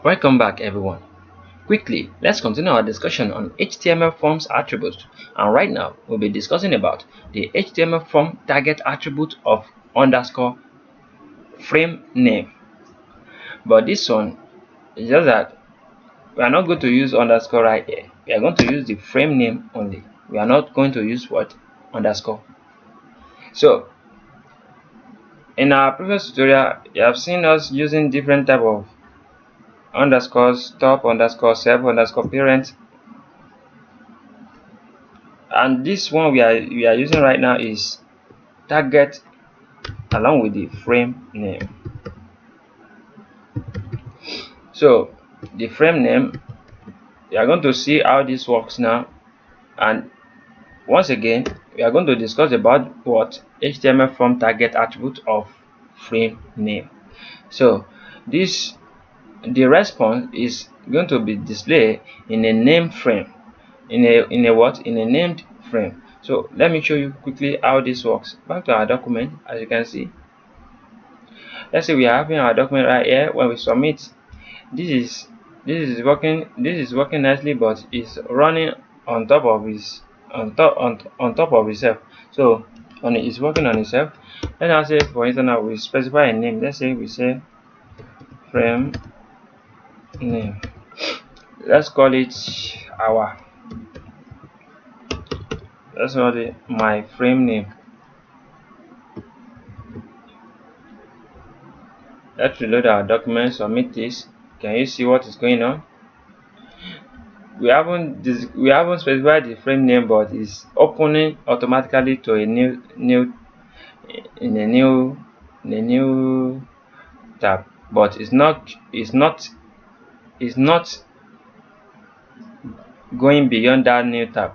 Welcome back everyone. Quickly, let's continue our discussion on HTML forms attributes, and right now we'll be discussing about the HTML form target attribute of underscore frame name. But this one is just that we are not going to use underscore right here. We are going to use the frame name only. We are not going to use what? Underscore. So in our previous tutorial, you have seen us using different type of underscores, top underscore, self underscore parent, and this one we are using right now is target along with the frame name. So the frame name, you are going to see how this works now, and once again we are going to discuss about what HTML form target attribute of frame name. So this, the response is going to be displayed in a name frame, in a named frame. So let me show you quickly how this works. Back to our document. As you can see, let's say we are having our document right here. When we submit, this is working nicely, but it's running on top of itself. So it's working on itself. Let's now say, for instance, now we specify a name. Let's say we say frame name. Let's call it our. Let's call it my frame name. Let's reload our document, submit this. Can you see what is going on? We haven't specified the frame name, but it's opening automatically to a new tab, but it's not going beyond that new tab.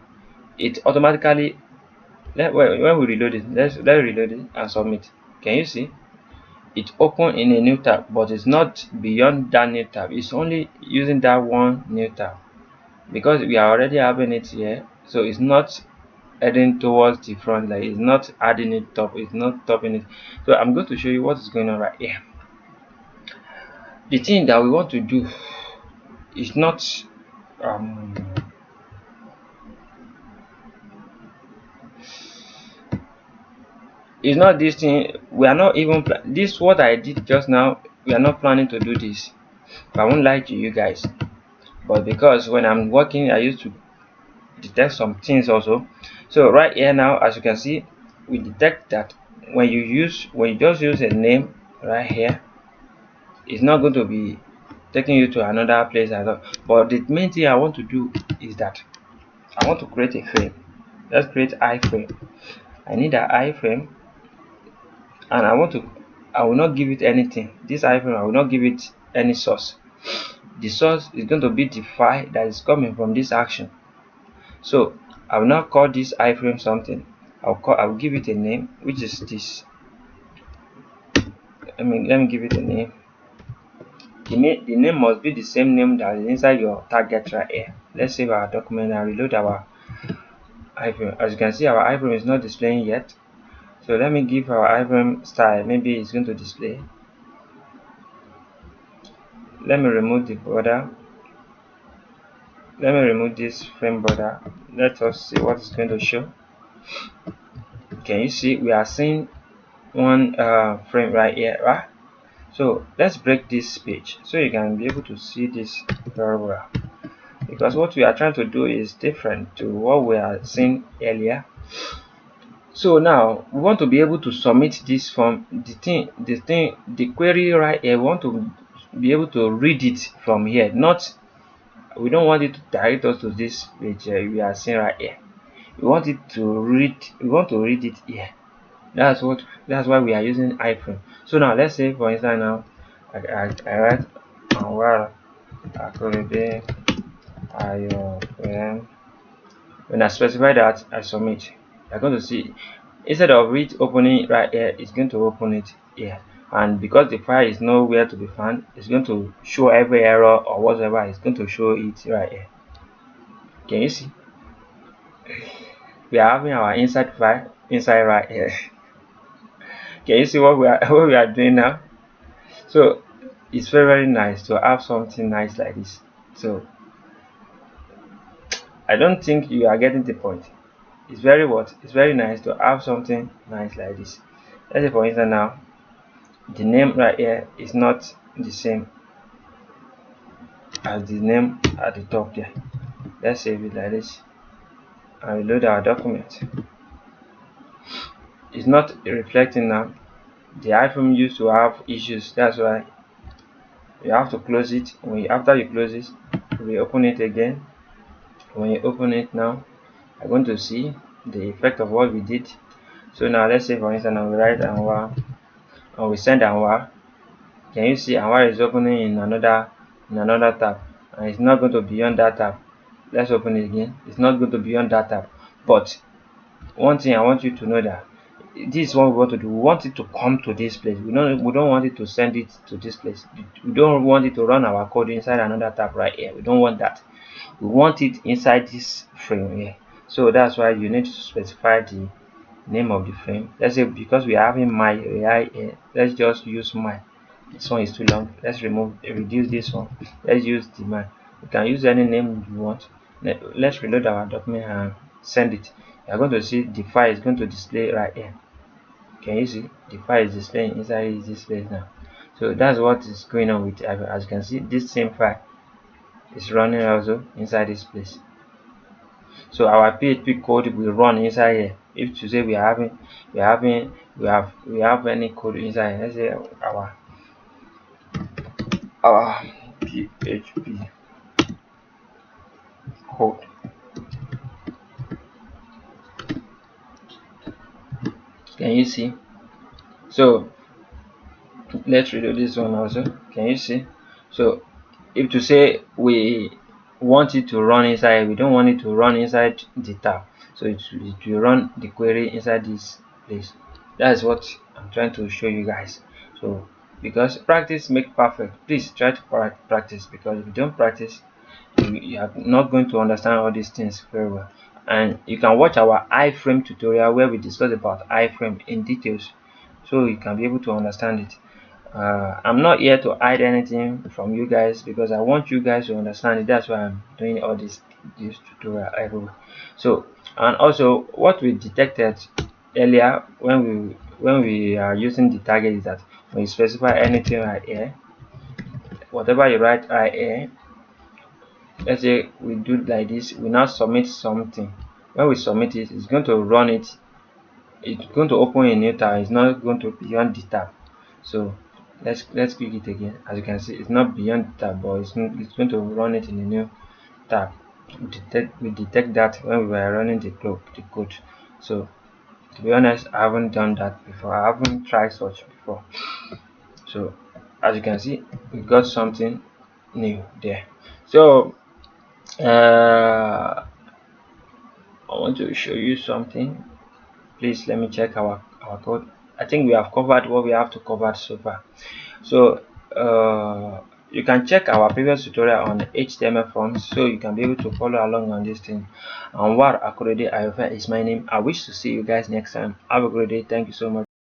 It automatically, when we reload it, let's reload it and submit. Can you see? It open in a new tab, but it's not beyond that new tab. It's only using that one new tab because we are already having it here. So it's not heading towards the front, like it's not adding it top, it's not topping it. So I'm going to show you what is going on right here. The thing that we want to do is not this thing. We are not even this what I did just now. We are not planning to do this. I won't lie to you guys, but because when I'm working I used to detect some things also. So right here now, as you can see, we detect that when you just use a name right here, it's not going to be taking you to another place at all. But the main thing I want to do is that I want to create a frame. Let's create iframe. I need an iframe, and I will not give it anything. This iframe, I will not give it any source. The source is going to be the file that is coming from this action. So I will not call this iframe something. I will give it a name, which is this. Let me give it a name. The name must be the same name that is inside your target right here. Let's save our document and reload our iframe. As you can see, our iframe is not displaying yet. So let me give our iframe style. Maybe it's going to display. Let me remove the border. Let me remove this frame border. Let us see what is going to show. Can you see? We are seeing one frame right here, right? So let's break this page so you can be able to see this very well, because what we are trying to do is different to what we are seeing earlier. So now we want to be able to submit this form. The query right here, we want to be able to read it from here. We don't want it to direct us to this page we are seeing right here. We want it to read. We want to read it here. That's why we are using iframe. So now let's say, for instance, now I write anwar akorede ayofe. When I specify that, I submit. You're going to see, instead of it opening right here, it's going to open it here. And because the file is nowhere to be found, it's going to show every error or whatever. It's going to show it right here. Can you see? We are having our inside file inside right here. Can you see what we are doing now? So it's very nice to have something nice like this. So I don't think you are getting the point. It's very what? It's very nice to have something nice like this. Let's say for instance now, the name right here is not the same as the name at the top there. Let's save it like this and reload our document. It's not reflecting now. The iPhone used to have issues, that's why you have to close it. After you close it, reopen it again. When you open it now, you're going to see the effect of what we did. So now let's say for instance we write anwar and we send anwar. Can you see anwar is opening in another tab, and it's not going to be on that tab. Let's open it again. It's not going to be on that tab. But one thing I want you to know, that this is what we want to do. We want it to come to this place. We don't want it to send it to this place. We don't want it to run our code inside another tab right here. We don't want that. We want it inside this frame here. So that's why you need to specify the name of the frame. Let's say because we are having my AI here, let's just use my. This one is too long. Let's reduce this one. Let's use the man. You can use any name you want. Let's reload our document and send it. You're going to see the file is going to display right here. Can you see the file is displaying inside this place now? So that's what is going on with it. As you can see, this same file is running also inside this place. So our PHP code will run inside here. If to say we have any code inside, let's say our PHP code. Can you see? So let's redo this one also. Can you see? So if to say we want it to run inside, we don't want it to run inside the tab, so it will run the query inside this place. That's what I'm trying to show you guys. So because practice make perfect, please try to practice, because if you don't practice, you are not going to understand all these things very well. And you can watch our iframe tutorial where we discuss about iframe in details, so you can be able to understand it. I'm not here to hide anything from you guys, because I want you guys to understand it. That's why I'm doing all this tutorial everywhere. So, and also what we detected earlier when we are using the target is that when you specify anything right here, whatever you write right here, let's say we do like this, we now submit something. When we submit it, it's going to run it. It's going to open a new tab. It's not going to be beyond the tab. So let's click it again. As you can see, it's not beyond the tab, but it's going to run it in a new tab. We detect that when we were running the code. So to be honest, I haven't done that before. I haven't tried such before. So as you can see, we got something new there. So I want to show you something. Please let me check our code. I think we have covered what we have to cover so far. So you can check our previous tutorial on HTML forms, so you can be able to follow along on this thing. Anwar, akorede, ayofe is my name. I wish to see you guys next time. Have a great day. Thank you so much.